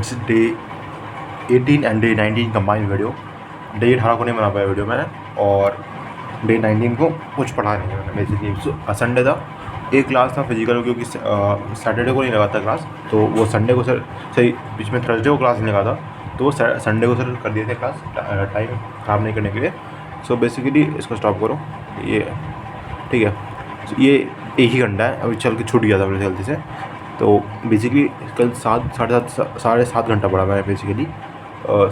It's day 18 and day 19 combined video. Day 18 को नहीं बना पाया वीडियो मैंने, और डे 19 को कुछ पढ़ा नहीं मैंने बेसिकली। संडे था, एक क्लास था फिजिकल, क्योंकि सैटरडे को नहीं लगा था क्लास, तो वो संडे को सर सही बीच में थर्सडे को क्लास नहीं लगा था, तो वो संडे को सर कर दिए थे क्लास टाइम ख़राब नहीं करने के लिए। सो बेसिकली इसको स्टॉप करो, ये ठीक है। ये एक ही घंटा है, अभी चल के छूट गया था मेरे जल्दी से। तो बेसिकली कल 7 साढ़े 7 घंटा पड़ा मैंने बेसिकली,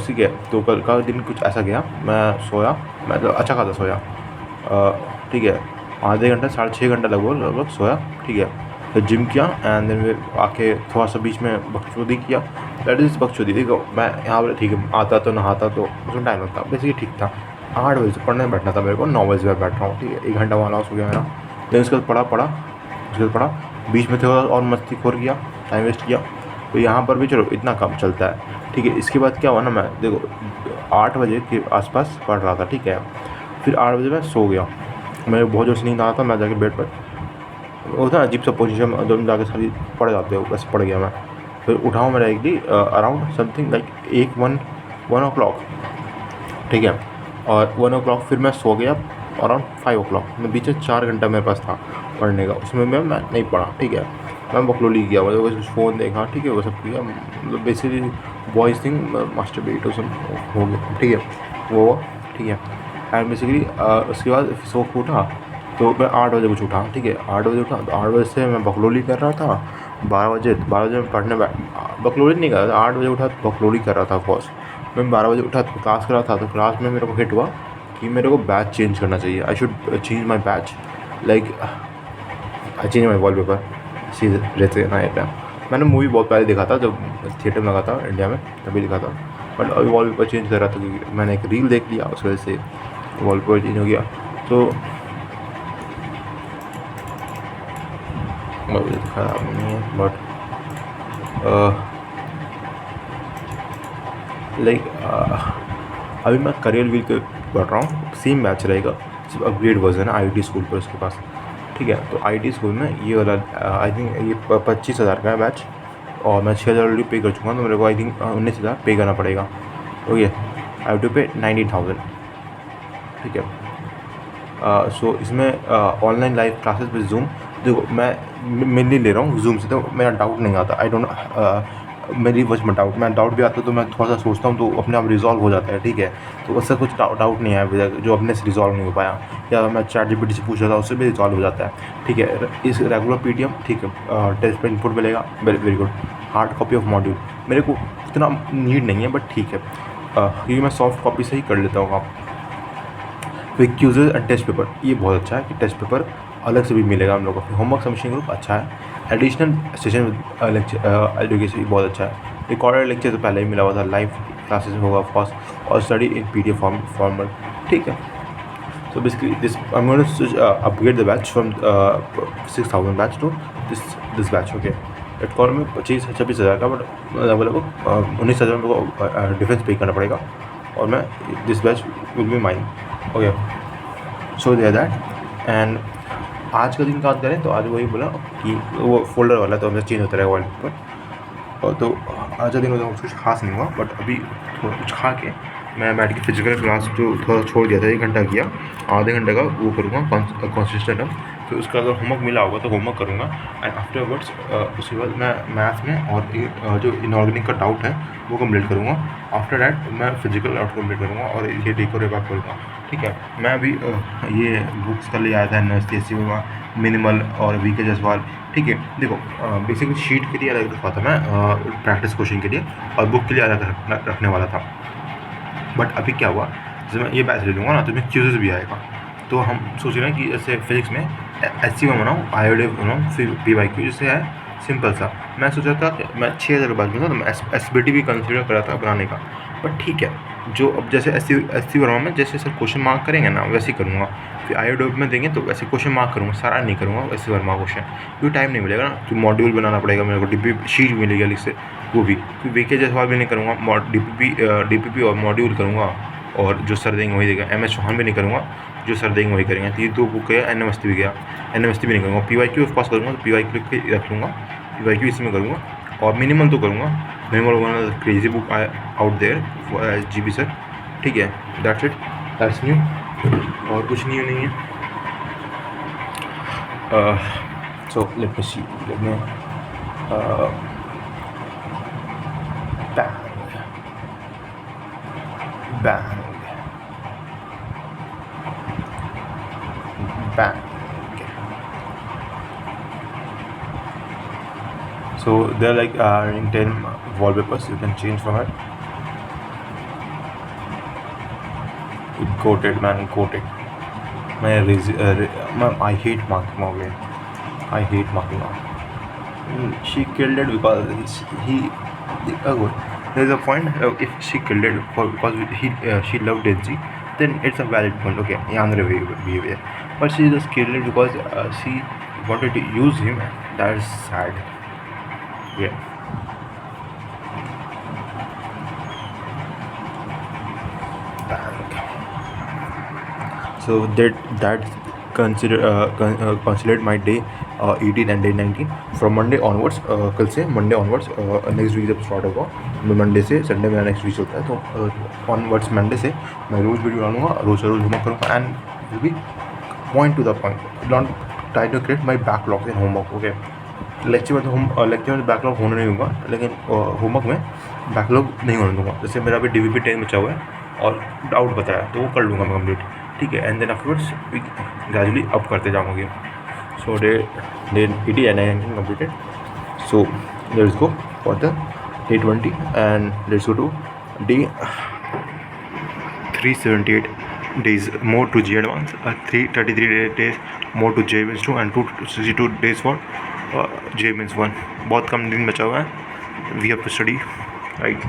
ठीक है। तो कल का दिन कुछ ऐसा गया, मैं सोया, मतलब अच्छा खासा सोया, ठीक है। आधे घंटा 6.5 घंटा लगभग सोया, ठीक है। फिर जिम किया एंड देन आके थोड़ा सा बीच में बकचोदी किया। दैट इज़ बकचोदी। देखो मैं यहाँ पर ठीक है, आता तो नहाता तो उसमें टाइम लगता, बेसिकली ठीक था। 8 बजे से पढ़ने बैठना था मेरे को, 9 बजे से बैठ रहा हूँ, ठीक है। 1 घंटा वहाँ लॉस हो गया मेरा। देन उसके बाद पढ़ा, बीच में थोड़ा और मस्ती खोर किया, टाइम वेस्ट किया। तो यहाँ पर भी चलो इतना कम चलता है, ठीक है। इसके बाद क्या हुआ ना, मैं देखो 8 बजे के आसपास पढ़ रहा था, ठीक है। फिर 8 बजे मैं सो गया, मेरे बहुत जोर से नींद आ रहा था। मैं जाके बेड पर, वो था अजीब सा पोजीशन, जब जाके सारी पड़ जाते हो, बस पड़ गया मैं। फिर उठाऊँ मेरा एक D around something like 1 o'clock, ठीक है। और 1 o'clock फिर मैं सो गया अराउंड 5 o'clock। मैं बीच में 4 घंटा मेरे पास था पढ़ने का, उसमें मैं नहीं पढ़ा, ठीक है। मैं बकलोली किया, मतलब कुछ फ़ोन देखा, ठीक है, वो सब किया, मतलब बेसिकली बॉयज़ थिंग, मास्टरबेट और सब हो गया, ठीक है वो, ठीक है। एंड बेसिकली उसके बाद सो के उठा, तो मैं 8 बजे कुछ उठा, ठीक है। 8 बजे उठा, तो 8 बजे से मैं बकलोली कर रहा था। 12 बजे मैं पढ़ने बकलोली नहीं कर रहा था, 8 बजे उठा तो बकलोली कर रहा था ऑफकोर्स। मैं 12 बजे उठा तो क्लास कर रहा था, तो क्लास में मेरे को हिट हुआ कि मेरे को बैच चेंज करना चाहिए। I should change my batch, like I change my wallpaper, चीज़ रहते ना ये। मैंने मूवी बहुत पहले देखा था, जब थिएटर में लगा था इंडिया में, तभी देखा था। बट अभी वॉलपेपर चेंज कर रहा था, क्योंकि मैंने एक रील देख लिया, उस वजह से वॉलपेपर चेंज हो गया। तो ख़राब नहीं है, बट लाइक अभी मैं करियर वीक पढ़ रहा हूँ, सेम बैच रहेगा, सिर्फ अपग्रेड वर्जन है आईटी स्कूल पर उसके पास, ठीक है। तो आईटी स्कूल में ये वाला आई थिंक ये 25,000 का है बैच, और मैं 6,000 ऑलरेडी पे कर चुका हूँ, तो मेरे को आई थिंक 19,000 पे करना पड़ेगा। ओके, आई हैव टू पे 90,000, ठीक है। सो इसमें online live classes with zoom. देखो मैं मेनली ले रहा हूँ जूम से, तो मेरा डाउट नहीं आता, आई डोंट मेरी वजह में डाउट भी आता है, तो मैं थोड़ा सा सोचता हूँ, तो अपने आप रिजॉल्व हो जाता है, ठीक है। तो उससे कुछ डाउट नहीं है जो अपने से रिजॉल्व नहीं हो पाया, या मैं ChatGPT से पूछ रहा था, उससे भी रिजॉल्व हो जाता है, ठीक है। इस रेगुलर PTM, ठीक है, टेस्ट पर इनपुट मिलेगा, very good. Hard copy of module मेरे को इतना नीड नहीं है, बट ठीक है, क्योंकि मैं सॉफ्ट कॉपी से ही कर लेता हूँ। फिर क्यूजेज एंड टेस्ट पेपर, ये बहुत अच्छा है कि टेस्ट पेपर अलग से भी मिलेगा हम लोगों को। होमवर्क सबमिशन ग्रुप अच्छा है। एडिशनल सेशन लेक्चर एजुकेशन बहुत अच्छा है। रिकॉर्डेड लेक्चर तो पहले ही मिला हुआ था, लाइव क्लासेस होगा ऑफकोर्स, और स्टडी इन PDF फॉर्मेट, ठीक है। So basically this I am going to upgrade the batch from 6,000 batch to this batch, okay. एटकॉन में 25,000 का, बट लगभग 19,000 को डिफरेंस पे करना पड़ेगा, और मैं this batch will be mine, okay. So they that. And आज का दिन बात करें तो आज वही बोला कि वो फोल्डर वाला तो हमें चेंज होता रहेगा वॉलपेपर, और तो आज का दिन मतलब कुछ खास नहीं हुआ, बट अभी थोड़ा कुछ खा के मैं बैठ के फिजिकल क्लास जो थोड़ा छोड़ दिया था, 1 घंटा किया, आधे घंटे का वो करूँगा कॉन्सिस्टेंट। फिर उसका अगर होमवर्क मिला होगा तो होमवर्क करूँगा, एंड आफ्टरवर्ड्स उसके बाद मैं मैथ में और जो इनऑर्गेनिक का डाउट है वो कंप्लीट करूँगा। आफ्टर दैट मैं फिजिकल डाउट कंप्लीट करूँगा, और ये रिकवर बैक करूँगा, ठीक है। मैं अभी ये बुक्स का ले आया था NSTSC में, मिनिमल और VK जसवाल, ठीक है। देखो बेसिकली शीट के लिए अलग रखा था मैं, प्रैक्टिस क्वेश्चन के लिए, और बुक के लिए अलग रखने वाला था। बट अभी क्या हुआ, जैसे मैं ये बैच ले लूँगा ना, तो मैं क्यूजेस भी आएगा। तो हम सोच रहे हैं कि जैसे फिजिक्स में SC में बनाऊँ, IOD बनाऊँ, फिर PYQ जैसे है सिंपल सा। मैं सोचा था कि मैं 6,000 के बाद में था, तो मैं SBT भी कंसिडर करा था बनाने का, बट ठीक है। जो अब जैसे SC वर्मा में जैसे सर क्वेश्चन मार्क करेंगे ना, वैसे ही करूँगा। फिर IOD में देंगे तो वैसे क्वेश्चन मार्क करूँगा, सारा नहीं करूँगा SC वर्मा क्वेश्चन, क्योंकि टाइम नहीं मिलेगा ना। तो मॉड्यूल बनाना पड़ेगा मेरे को, DP शीट मिलेगी अलग से, वो भी। फिर VK जसवाल भी नहीं करूँगा, DPP और मॉड्यूल करूँगा, और जो सर देंगे वही देगा। MS चौहान भी नहीं करूँगा, जो सर देंगे वही करेंगे। तो ये 2 बुक गया, NMST भी गया, NMST भी नहीं करूँगा। PYQ ऑफ कोर्स करूँगा, तो PYQ रख लूँगा, PYQ इसमें करूँगा, और मिनिमल तो करूँगा, memory one crazy book out there GB sir, ठीक है। दैट्स इट, दैट्स न्यू, और कुछ न्यू नहीं है। So let me see, let me bang. So they're like in 10 wallpapers you can change from it. Coated, man, coated. I hate marking again. I hate marking off. She killed it because there's a point. If she killed it because she loved Denzi, then it's a valid point. Okay, younger behavior. But she just killed it because she wanted to use him. That's sad. Yeah. So that considered my day 18 and day 19 from Monday onwards. कल से Monday onwards next week जब start होगा, Monday से Sunday मेरा next week चलता है, तो onwards Monday से मैं रोज़ वीडियो डालूंगा, रोज़ होमवर्क करूँगा, and will be point to the point, don't try to create my backlog in homework. Okay, lecture में तो लेक्चर में बैकलॉग होने नहीं दूँगा, लेकिन होमवर्क में बैकलॉग नहीं होने दूँगा। जैसे मेरा अभी DVP 10 बचा हुआ है और डाउट बताया, तो वो कर लूँगा मैं कंप्लीट, ठीक है। And then afterwards gradually up करते जाऊँगी। So day 80 and 19 completed. So let's go for the day 20 and let's go to day 378 days more to G Advance, 333 days more to J Means 2 and 262 days for J Means 1. बहुत कम दिन बचा हुआ है, we have to study, right?